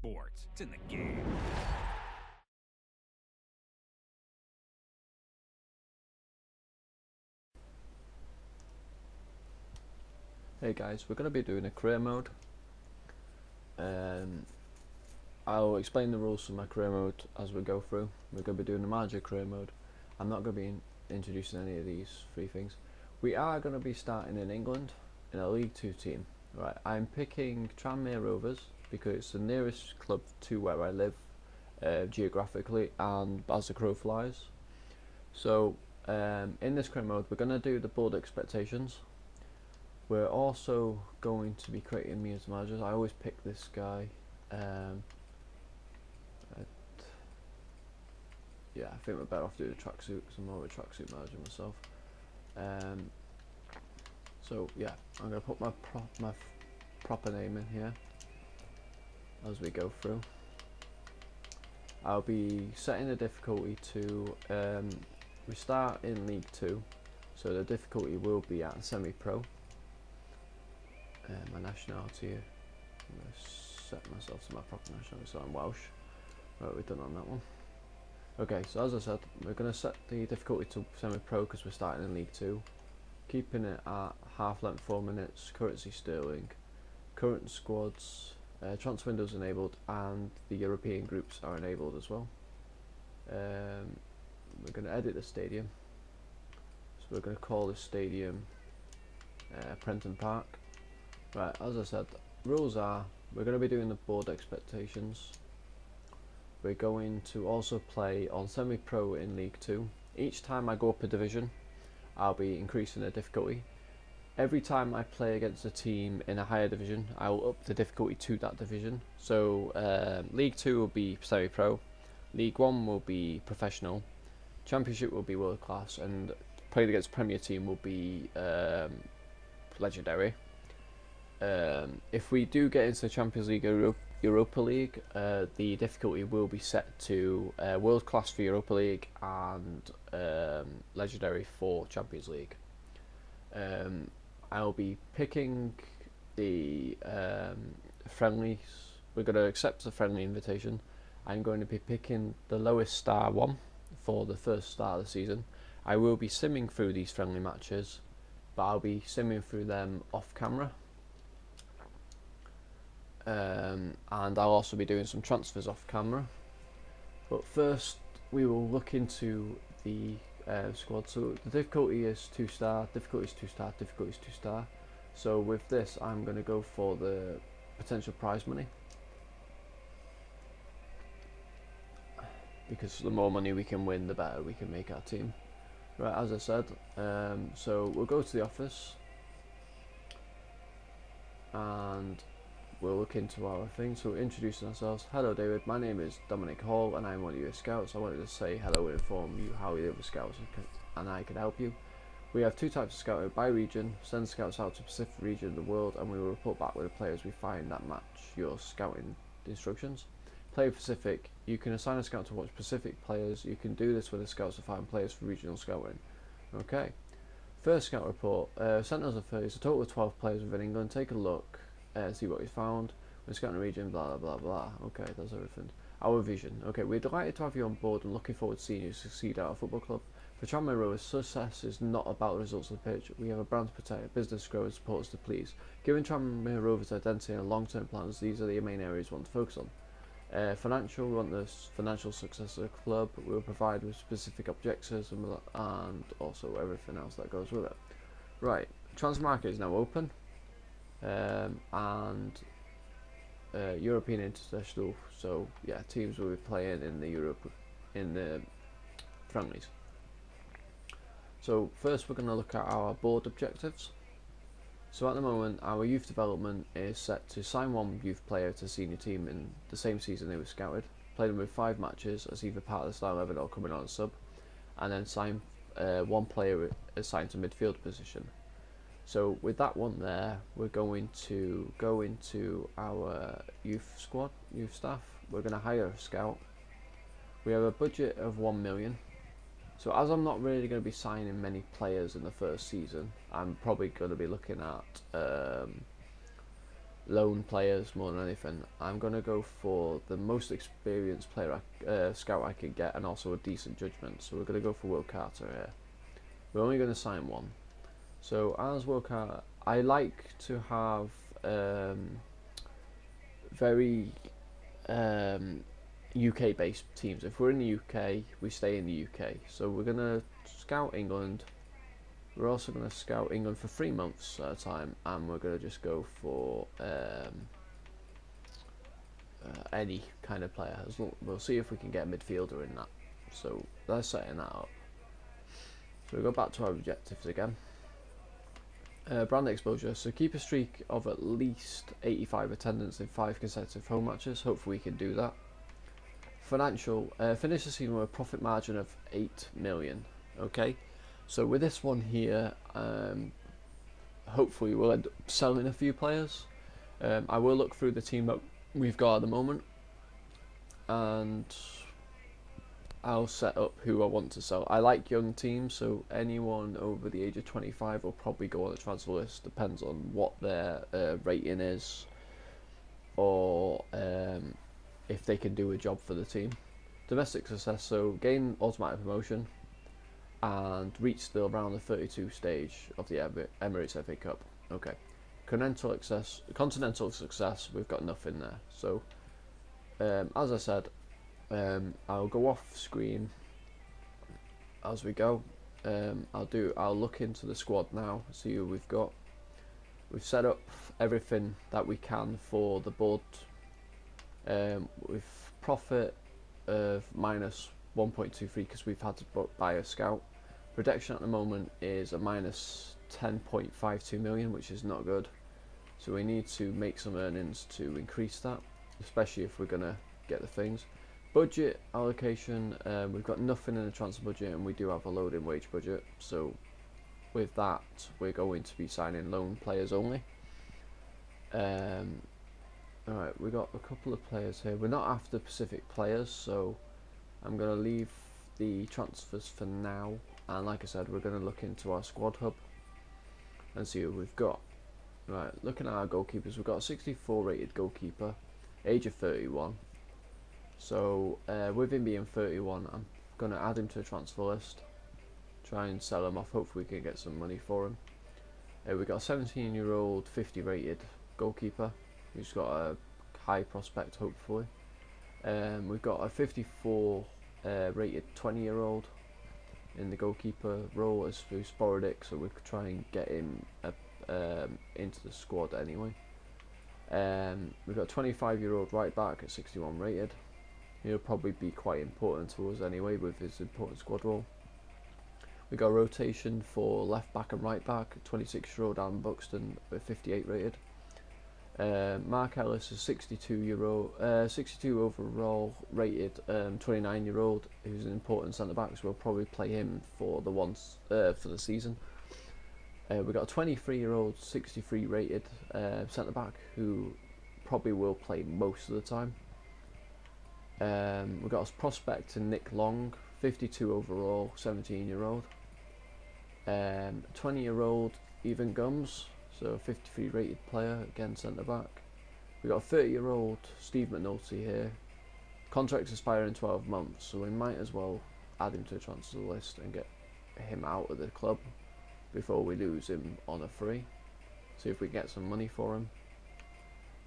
sports. It's in the game. Hey guys, we're going to be doing a career mode. I'll explain the rules for my career mode as we go through. We're going to be doing the manager career mode. I'm not going to be introducing any of these three things. We are going to be starting in England in a League 2 team. Right, I'm picking Tranmere Rovers because it's the nearest club to where I live geographically and as the crow flies. So in this career mode we're going to do the board expectations. We're also going to be creating me as managers. I always pick this guy. Yeah, I think we're better off doing a tracksuit because I'm more of a tracksuit manager myself. So yeah, I'm going to put my proper name in here as we go through. I'll be setting the difficulty to, we start in League 2, so the difficulty will be at semi-pro. My nationality, I'm going to set myself to my proper nationality, so I'm Welsh. Right, we're done on that one. Okay, so as I said, we're going to set the difficulty to semi-pro because we're starting in League 2. Keeping it at half length 4 minutes, currency sterling, current squads, transfer windows enabled, and the European groups are enabled as well. We're going to edit the stadium, so we're going to call this stadium Prenton Park. Right, as I said, rules are, we're going to be doing the board expectations. We're going to also play on semi-pro in League 2. Each time I go up a division, I'll be increasing the difficulty. Every time I play against a team in a higher division, I will up the difficulty to that division. So League 2 will be semi-pro, League 1 will be professional, Championship will be world class, and playing against Premier team will be legendary. If we do get into the Champions League or Europa League, the difficulty will be set to world class for Europa League and legendary for Champions League. I'll be picking the friendlies. We're going to accept the friendly invitation. I'm going to be picking the lowest star one for the first start of the season. I will be simming through these friendly matches, but I'll be simming through them off camera. And I'll also be doing some transfers off camera. But first we will look into the squad. So the difficulty is 2-star, difficulty is 2-star, difficulty is 2-star. So with this I'm going to go for the potential prize money, because the more money we can win, the better we can make our team. Right, as I said, so we'll go to the office and we'll look into our thing. So introducing ourselves. Hello David, my name is Dominic Hall and I'm one of your scouts. I wanted to say hello and inform you how the other scouts and I can help you. We have two types of scouting: by region, send scouts out to a specific region of the world and we will report back with the players we find that match your scouting instructions. Player specific, you can assign a scout to watch specific players. You can do this with the scouts to find players for regional scouting. Okay, first scout report. Sent us a total of 12 players within England. Take a look and see what we found. We're scouting the region, blah blah blah blah. Okay, that's everything. Our vision. Okay, we're delighted to have you on board and looking forward to seeing you succeed at our football club. For Tranmere Rovers, success is not about the results of the pitch. We have a brand to protect, a business to grow, and supporters to please. Given Tranmere Rovers' identity and long-term plans, these are the main areas we want to focus on. Financial, we want the financial success of the club. We will provide with specific objectives and also everything else that goes with it. Right, transfer market is now open, and European international. So yeah, teams will be playing in the friendlies. So first we're going to look at our board objectives. So at the moment our youth development is set to sign one youth player to senior team in the same season they were scouted, play them with 5 matches as either part of the start 11 or coming on a sub, and then sign one player assigned to midfield position. So with that one there, we're going to go into our youth squad, youth staff. We're going to hire a scout. We have a budget of 1 million. So as I'm not really going to be signing many players in the first season, I'm probably going to be looking at loan players more than anything. I'm gonna go for the most experienced player scout I could get, and also a decent judgment. So we're gonna go for Will Carter here. We're only gonna sign one. So as Will Carter, I like to have very UK based teams. If we're in the UK, we stay in the UK. So we're gonna scout England. We're also gonna scout England for 3 months at a time, and we're gonna just go for any kind of player. We'll see if we can get a midfielder in that. So let's setting that up. So we go back to our objectives again. Brand exposure. So keep a streak of at least 85 attendance in 5 consecutive home matches. Hopefully we can do that. Financial. Finish the season with a profit margin of 8 million. Okay. So with this one here, hopefully we'll end up selling a few players. I will look through the team that we've got at the moment, and I'll set up who I want to sell. I like young teams, so anyone over the age of 25 will probably go on the transfer list. Depends on what their rating is, or if they can do a job for the team. Domestic success, so gain automatic promotion and reach the round of 32 stage of the Emirates FA Cup. Okay. Continental success, we've got nothing there. So as I said, I'll go off screen as we go. I'll look into the squad now, see who we've got. We've set up everything that we can for the board, with profit of minus 1.23 because we've had to buy a scout. Protection at the moment is a minus 10.52 million, which is not good. So we need to make some earnings to increase that, especially if we're gonna get the things. Budget allocation, we've got nothing in the transfer budget, and we do have a loading wage budget. So with that, we're going to be signing loan players only. Alright, we got a couple of players here. We're not after Pacific players, so I'm going to leave the transfers for now. And like I said, we're going to look into our squad hub and see who we've got. Right, looking at our goalkeepers, we've got a 64 rated goalkeeper, age of 31. So with him being 31, I'm going to add him to the transfer list, try and sell him off. Hopefully we can get some money for him. We've got a 17-year-old 50 rated goalkeeper who's got a high prospect, hopefully. We've got a 54 rated 20-year-old in the goalkeeper role as sporadic, so we could try and get him into the squad anyway. We've got a 25-year-old right back at 61 rated. He'll probably be quite important to us anyway with his important squad role. We got a rotation for left back and right back, 26-year-old Alan Buxton with 58 rated. Mark Ellis is 62 overall rated, 29-year-old, who's an important centre back, so we'll probably play him for the season. We've got a 23-year-old 63 rated centre back who probably will play most of the time. We've got a prospect in Nick Long, 52 overall, 17-year-old. 20-year-old Evan Gums, so 53 rated player, again centre back. We've got a 30-year-old Steve McNulty here. Contracts expire in 12 months, so we might as well add him to the transfer list and get him out of the club before we lose him on a free. See if we can get some money for him.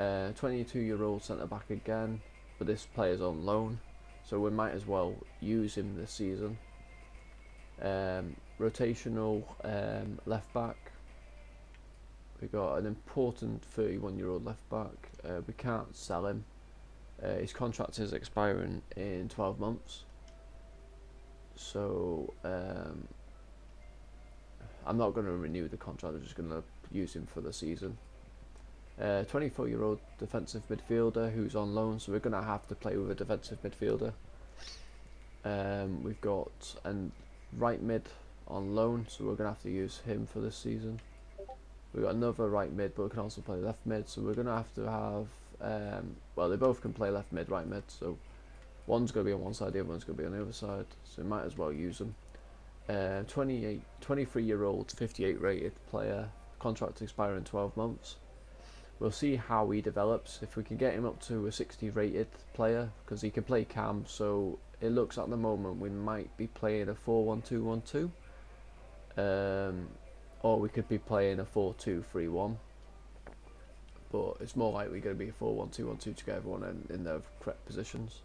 22-year-old centre back again, but this player's on loan, so we might as well use him this season. Rotational left back. We got an important 31-year-old left back. We can't sell him. His contract is expiring in 12 months. So I'm not going to renew the contract. I'm just going to use him for the season. 24-year-old defensive midfielder who's on loan, so we're going to have to play with a defensive midfielder. We've got a right mid on loan, so we're going to have to use him for this season. We've got another right mid, but we can also play left mid, so we're going to have well, they both can play left mid, right mid, so one's going to be on one side, the other one's going to be on the other side, so we might as well use them. 23-year-old 58 rated player, contract expire in 12 months. We'll see how he develops. If we can get him up to a 60 rated player, because he can play cam, so it looks at the moment we might be playing a 4-1-2-1-2, or we could be playing a 4-2-3-1. But it's more likely going to be a 4-1-2-1-2 to get everyone in their correct positions.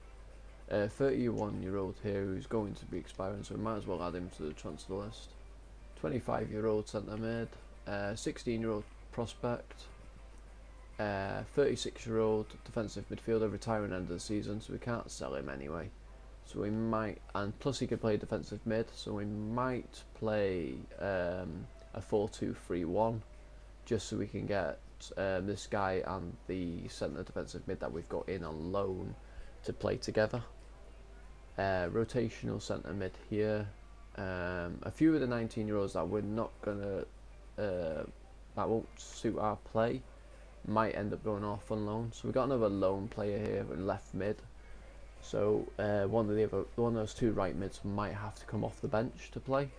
31-year-old here who's going to be expiring, so we might as well add him to the transfer list. 25-year-old centre mid, 16-year-old prospect, 36-year-old defensive midfielder retiring end of the season, so we can't sell him anyway. So we might, and plus he could play defensive mid, so we might play a 4-2-3-1 just so we can get this guy and the centre defensive mid that we've got in on loan to play together. Rotational centre mid here. A few of the 19-year-olds that we're not gonna that won't suit our play might end up going off on loan. So we've got another loan player here in left mid. So one of those two right mids might have to come off the bench to play.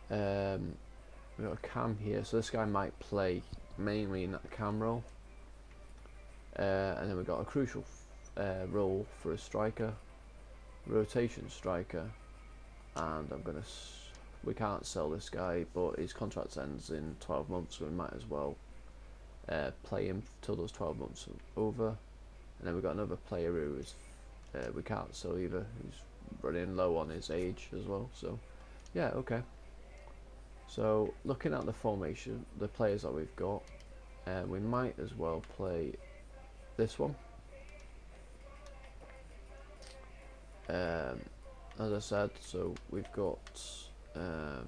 We've got a cam here, so this guy might play mainly in that cam role. And then we've got a crucial role for a striker, rotation striker, and we can't sell this guy, but his contract ends in 12 months, so we might as well play him till those 12 months are over. And then we've got another player who is we can't sell either, who's running low on his age as well. So yeah, okay. So looking at the formation, the players that we've got, we might as well play this one. As I said, so we've got the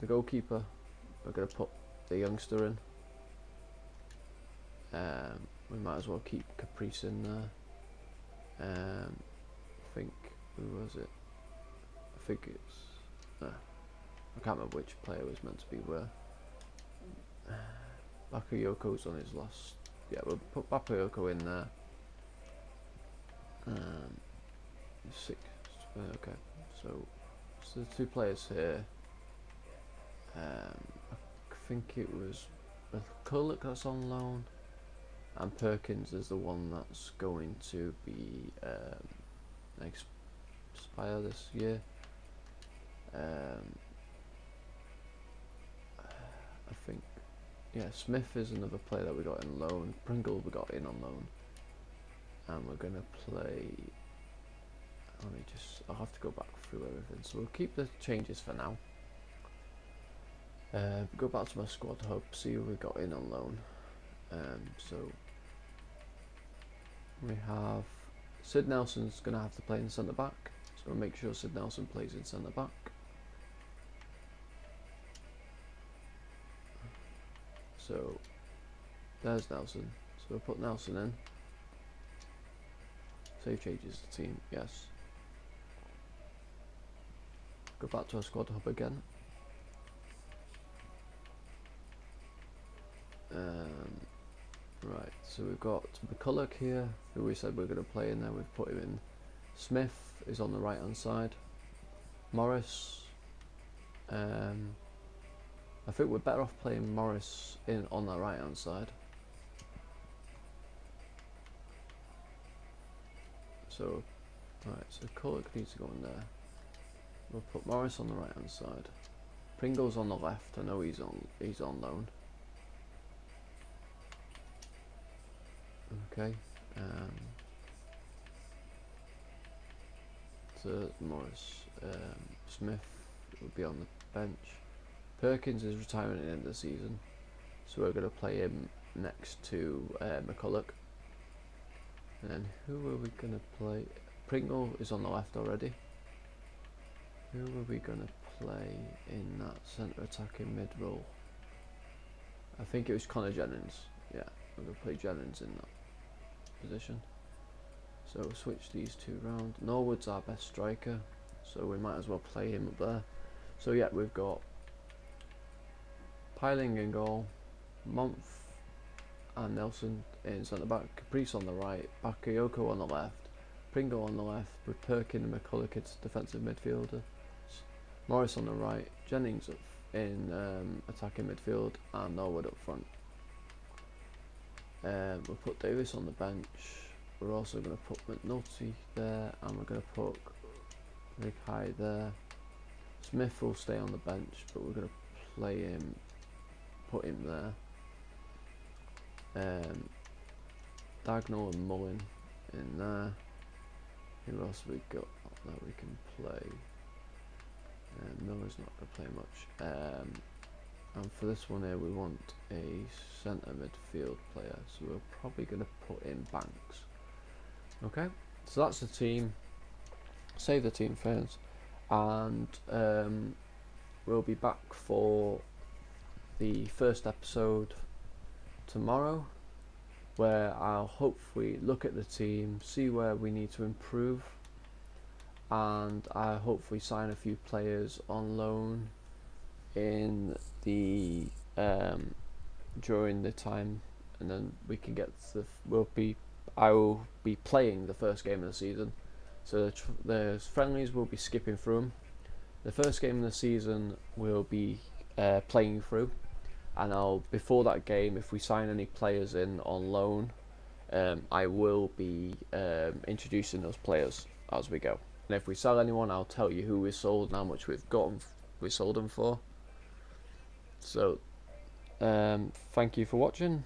goalkeeper. We're going to put the youngster in. We might as well keep Caprice in there. I think, who was it? I think it's I can't remember which player was meant to be where. Bakayoko's on his last. Yeah, we'll put Bakayoko in there. 6. Okay, so the two players here. I think it was McCulloch that's on loan, and Perkins is the one that's going to be expire this year. I think, yeah, Smith is another player that we got in loan. Pringle we got in on loan, and we're gonna play. I'll have to go back through everything. So we'll keep the changes for now. Go back to my squad hub, see who we got in on loan. So we have Sid Nelson's gonna have to play in centre back. So we'll make sure Sid Nelson plays in centre back. So there's Nelson. So we'll put Nelson in. Save changes the team, yes. Go back to our squad hub again. Right, so we've got McCulloch here, who we said we're going to play in there. We've put him in. Smith is on the right hand side. Morris. I think we're better off playing Morris in on the right hand side. So, right, so McCulloch needs to go in there. We'll put Morris on the right hand side. Pringle's on the left. I know he's on loan. Okay. So Morris, Smith will be on the bench. Perkins is retiring at the end of the season, so we're going to play him next to McCulloch. And then who are we going to play? Pringle is on the left already. Who are we going to play in that centre attacking mid role? I think it was Connor Jennings. Yeah, we're going to play Jennings in that position. So we'll switch these two round. Norwood's our best striker, so we might as well play him up there. So yeah, we've got Piling in goal, Month and Nelson in centre back, Caprice on the right, Bakayoko on the left, Pringle on the left, with Perkin and McCulloch as defensive midfielder, Morris on the right, Jennings in attacking midfield, and Norwood up front. We'll put Davis on the bench. We're also going to put McNulty there, and we're going to put Big High there. Smith will stay on the bench, but we're going to play him, put him there. Dagnall and Mullen in there. Who else have we got that we can play? Miller's not going to play much. And for this one here, we want a centre midfield player, so we're probably going to put in Banks. Okay, so that's the team. Save the team first, and we'll be back for the first episode tomorrow, where I'll hopefully look at the team, see where we need to improve, and I'll hopefully sign a few players on loan in the during the time, and then we can get the I will be playing the first game of the season, so the friendlies will be skipping through them. The first game of the season will be playing through, and before that game, if we sign any players in on loan, I will be introducing those players as we go. And if we sell anyone, I'll tell you who we sold and how much we sold them for. So thank you for watching.